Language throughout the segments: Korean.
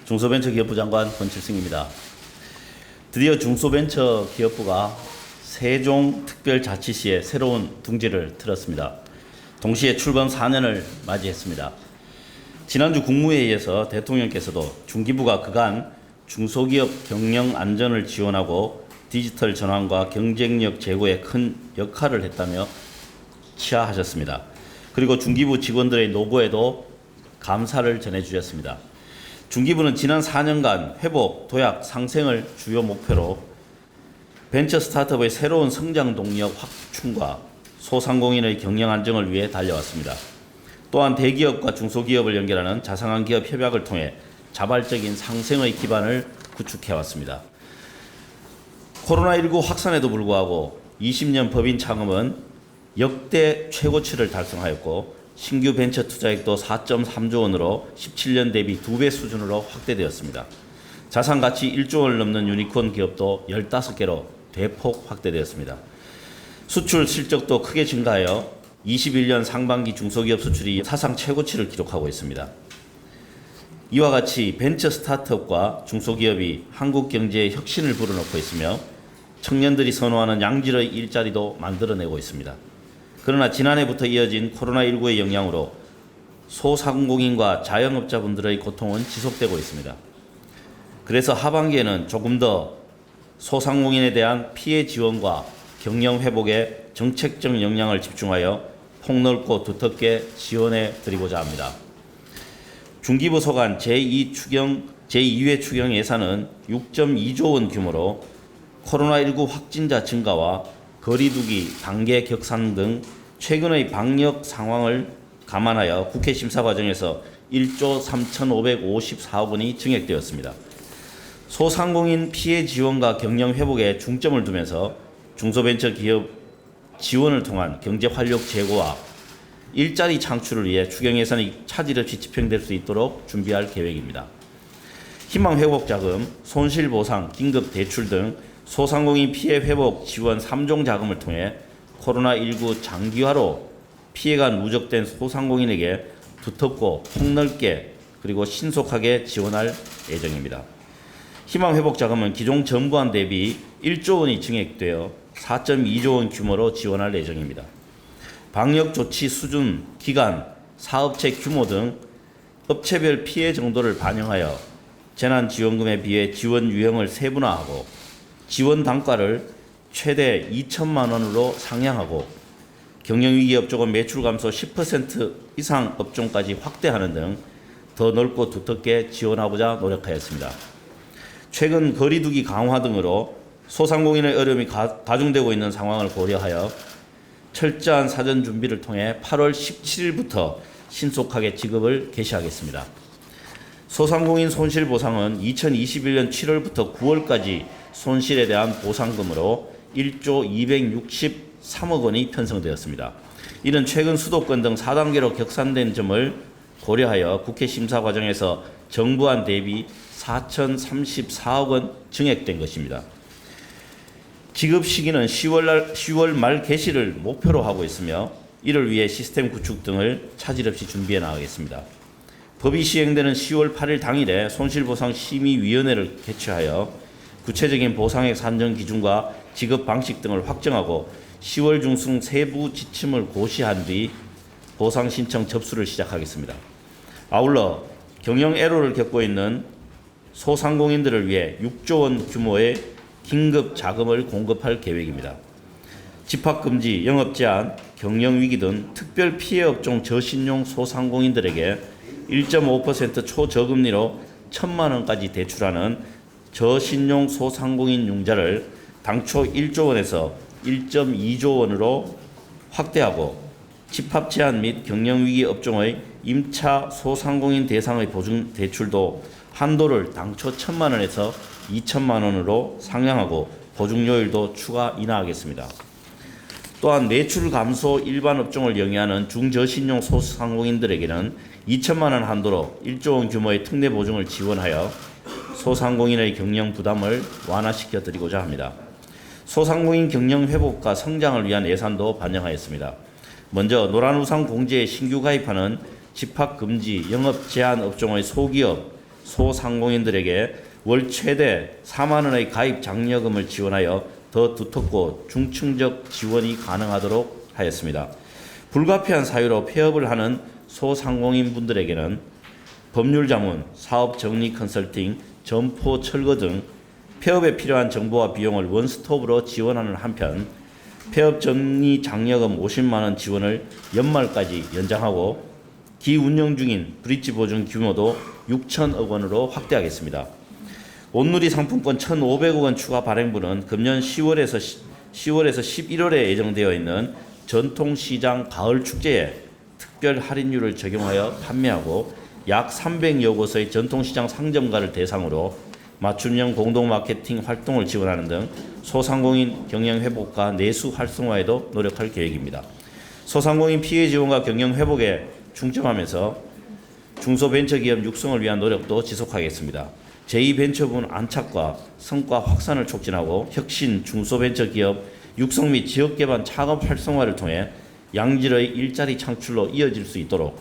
중소벤처기업부 장관 권칠승입니다. 드디어 중소벤처기업부가 세종특별자치시에 새로운 둥지를 틀었습니다. 동시에 출범 4년을 맞이했습니다. 지난주 국무회의에서 대통령께서도 중기부가 그간 중소기업 경영 안전을 지원하고 디지털 전환과 경쟁력 제고에 큰 역할을 했다며 치하하셨습니다. 그리고 중기부 직원들의 노고에도 감사를 전해주셨습니다. 중기부는 지난 4년간 회복, 도약, 상생을 주요 목표로 벤처 스타트업의 새로운 성장 동력 확충과 소상공인의 경영 안정을 위해 달려왔습니다. 또한 대기업과 중소기업을 연결하는 자상한 기업 협약을 통해 자발적인 상생의 기반을 구축해왔습니다. 코로나19 확산에도 불구하고 20년 법인 창업은 역대 최고치를 달성하였고 신규 벤처 투자액도 4.3조 원으로 17년 대비 2배 수준으로 확대되었습니다. 자산가치 1조 원을 넘는 유니콘 기업도 15개로 대폭 확대되었습니다. 수출 실적도 크게 증가하여 21년 상반기 중소기업 수출이 사상 최고치를 기록하고 있습니다. 이와 같이 벤처 스타트업과 중소기업이 한국 경제의 혁신을 불어넣고 있으며 청년들이 선호하는 양질의 일자리도 만들어내고 있습니다. 그러나 지난해부터 이어진 코로나19의 영향으로 소상공인과 자영업자분들의 고통은 지속되고 있습니다. 그래서 하반기에는 조금 더 소상공인에 대한 피해 지원과 경영 회복에 정책적 역량을 집중하여 폭넓고 두텁게 지원해 드리고자 합니다. 중기부 소관 제2회 추경 예산은 6.2조 원 규모로 코로나19 확진자 증가와 거리두기 단계 격상 등 최근의 방역 상황을 감안하여 국회 심사 과정에서 1조 3,554억 원이 증액되었습니다. 소상공인 피해 지원과 경영 회복에 중점을 두면서 중소벤처기업 지원을 통한 경제 활력 제고와 일자리 창출을 위해 추경 예산이 차질 없이 집행될 수 있도록 준비할 계획입니다. 희망회복자금, 손실보상, 긴급대출 등 소상공인 피해 회복 지원 3종 자금을 통해 코로나19 장기화로 피해가 누적된 소상공인에게 두텁고 폭넓게 그리고 신속하게 지원할 예정입니다. 희망회복자금은 기존 정부안 대비 1조 원이 증액되어 4.2조 원 규모로 지원할 예정입니다. 방역조치 수준, 기간, 사업체 규모 등 업체별 피해 정도를 반영하여 재난지원금에 비해 지원 유형을 세분화하고 지원 단가를 최대 2천만 원으로 상향하고 경영위기 업종은 매출 감소 10% 이상 업종까지 확대하는 등 더 넓고 두텁게 지원하고자 노력하였습니다. 최근 거리두기 강화 등으로 소상공인의 어려움이 가중되고 있는 상황을 고려하여 철저한 사전 준비를 통해 8월 17일부터 신속하게 지급을 개시하겠습니다. 소상공인 손실보상은 2021년 7월부터 9월까지 손실에 대한 보상금으로 1조 263억 원이 편성되었습니다. 이는 최근 수도권 등 4단계로 격산된 점을 고려하여 국회 심사 과정에서 정부안 대비 4,034억 원 증액된 것입니다. 지급 시기는 10월 말 개시를 목표로 하고 있으며 이를 위해 시스템 구축 등을 차질 없이 준비해 나가겠습니다. 법이 시행되는 10월 8일 당일에 손실보상심의위원회를 개최하여 구체적인 보상액 산정 기준과 지급 방식 등을 확정하고 10월 중순 세부 지침을 고시한 뒤 보상 신청 접수를 시작하겠습니다. 아울러 경영 애로를 겪고 있는 소상공인들을 위해 6조 원 규모의 긴급 자금을 공급할 계획입니다. 집합금지, 영업제한, 경영위기 등 특별 피해 업종 저신용 소상공인들에게 1.5% 초저금리로 1,000만 원까지 대출하는 저신용 소상공인 융자를 당초 1조 원에서 1.2조 원으로 확대하고 집합 제한 및 경영위기 업종의 임차 소상공인 대상의 보증 대출도 한도를 당초 1,000만 원에서 2천만 원으로 상향하고 보증료율도 추가 인하하겠습니다. 또한 매출 감소 일반 업종을 영위하는 중저신용 소상공인들에게는 2천만 원 한도로 1조 원 규모의 특례 보증을 지원하여 소상공인의 경영 부담을 완화시켜 드리고자 합니다. 소상공인 경영 회복과 성장을 위한 예산도 반영하였습니다. 먼저 노란우산 공제에 신규 가입하는 집합금지, 영업 제한 업종의 소기업, 소상공인들에게 월 최대 4만 원의 가입 장려금을 지원하여 더 두텁고 중층적 지원이 가능하도록 하였습니다. 불가피한 사유로 폐업을 하는 소상공인분들에게는 법률자문, 사업정리 컨설팅, 점포 철거 등 폐업에 필요한 정보와 비용을 원스톱으로 지원하는 한편 폐업 정리 장려금 50만 원 지원을 연말까지 연장하고 기운영 중인 브릿지 보증 규모도 6천억 원으로 확대하겠습니다. 온누리 상품권 1,500억 원 추가 발행분은 금년 10월에서 11월에 예정되어 있는 전통시장 가을 축제에 특별 할인율을 적용하여 판매하고 약 300여 곳의 전통시장 상점가를 대상으로 맞춤형 공동 마케팅 활동을 지원하는 등 소상공인 경영 회복과 내수 활성화에도 노력할 계획입니다. 소상공인 피해 지원과 경영 회복에 중점하면서 중소벤처기업 육성을 위한 노력도 지속하겠습니다. 제2벤처분 안착과 성과 확산을 촉진하고 혁신 중소벤처기업 육성 및 지역개발 창업 활성화를 통해 양질의 일자리 창출로 이어질 수 있도록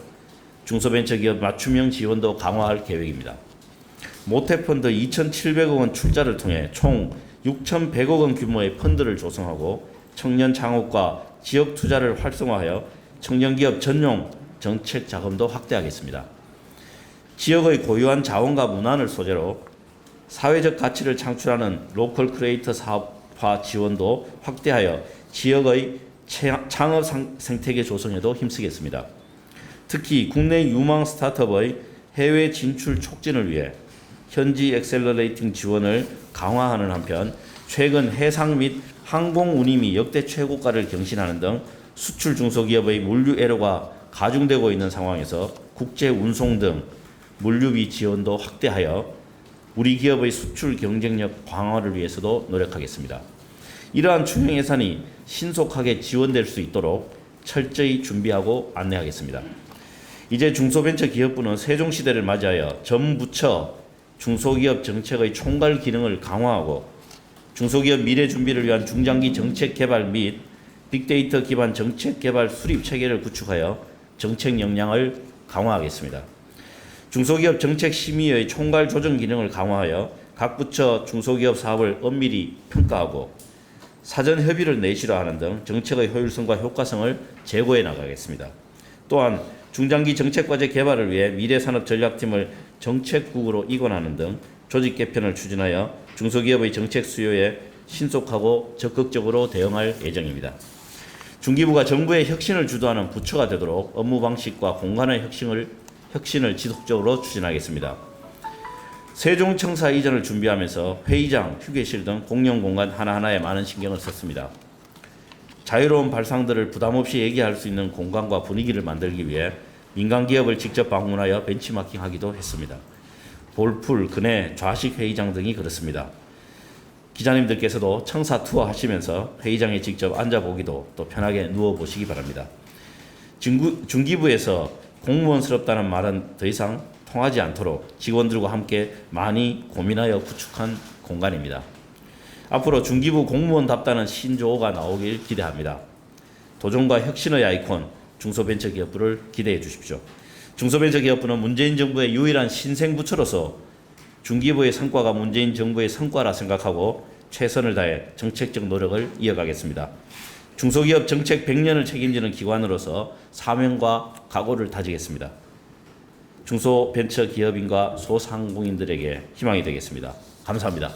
중소벤처기업 맞춤형 지원도 강화할 계획입니다. 모태펀드 2,700억 원 출자를 통해 총 6,100억 원 규모의 펀드를 조성하고 청년 창업과 지역 투자를 활성화하여 청년기업 전용 정책 자금도 확대하겠습니다. 지역의 고유한 자원과 문화를 소재로 사회적 가치를 창출하는 로컬 크리에이터 사업화 지원도 확대하여 지역의 창업 생태계 조성에도 힘쓰겠습니다. 특히 국내 유망 스타트업의 해외 진출 촉진을 위해 현지 엑셀러레이팅 지원을 강화하는 한편 최근 해상 및 항공 운임이 역대 최고가를 경신하는 등 수출 중소기업의 물류 애로가 가중되고 있는 상황에서 국제 운송 등 물류비 지원도 확대하여 우리 기업의 수출 경쟁력 강화를 위해서도 노력하겠습니다. 이러한 추경 예산이 신속하게 지원될 수 있도록 철저히 준비하고 안내하겠습니다. 이제 중소벤처기업부는 세종시대를 맞이하여 전부처 중소기업 정책의 총괄 기능을 강화하고 중소기업 미래 준비를 위한 중장기 정책 개발 및 빅데이터 기반 정책 개발 수립 체계를 구축하여 정책 역량을 강화하겠습니다. 중소기업 정책 심의의 총괄 조정 기능을 강화하여 각 부처 중소기업 사업을 엄밀히 평가하고 사전 협의를 내실화 하는 등 정책의 효율성과 효과성을 제고해 나가겠습니다. 또한 중장기 정책과제 개발을 위해 미래산업전략팀을 정책국으로 이관하는 등 조직 개편을 추진하여 중소기업의 정책 수요에 신속하고 적극적으로 대응할 예정입니다. 중기부가 정부의 혁신을 주도하는 부처가 되도록 업무 방식과 공간의 혁신을 지속적으로 추진하겠습니다. 세종청사 이전을 준비하면서 회의장, 휴게실 등 공용 공간 하나하나에 많은 신경을 썼습니다. 자유로운 발상들을 부담없이 얘기할 수 있는 공간과 분위기를 만들기 위해 민간 기업을 직접 방문하여 벤치마킹하기도 했습니다. 볼풀, 근해, 좌식 회의장 등이 그렇습니다. 기자님들께서도 청사 투어 하시면서 회의장에 직접 앉아보기도 또 편하게 누워보시기 바랍니다. 중기부에서 공무원스럽다는 말은 더 이상 통하지 않도록 직원들과 함께 많이 고민하여 구축한 공간입니다. 앞으로 중기부 공무원답다는 신조어가 나오길 기대합니다. 도전과 혁신의 아이콘 중소벤처기업부를 기대해 주십시오. 중소벤처기업부는 문재인 정부의 유일한 신생부처로서 중기부의 성과가 문재인 정부의 성과라 생각하고 최선을 다해 정책적 노력을 이어가겠습니다. 중소기업 정책 100년을 책임지는 기관으로서 사명과 각오를 다지겠습니다. 중소벤처기업인과 소상공인들에게 희망이 되겠습니다. 감사합니다.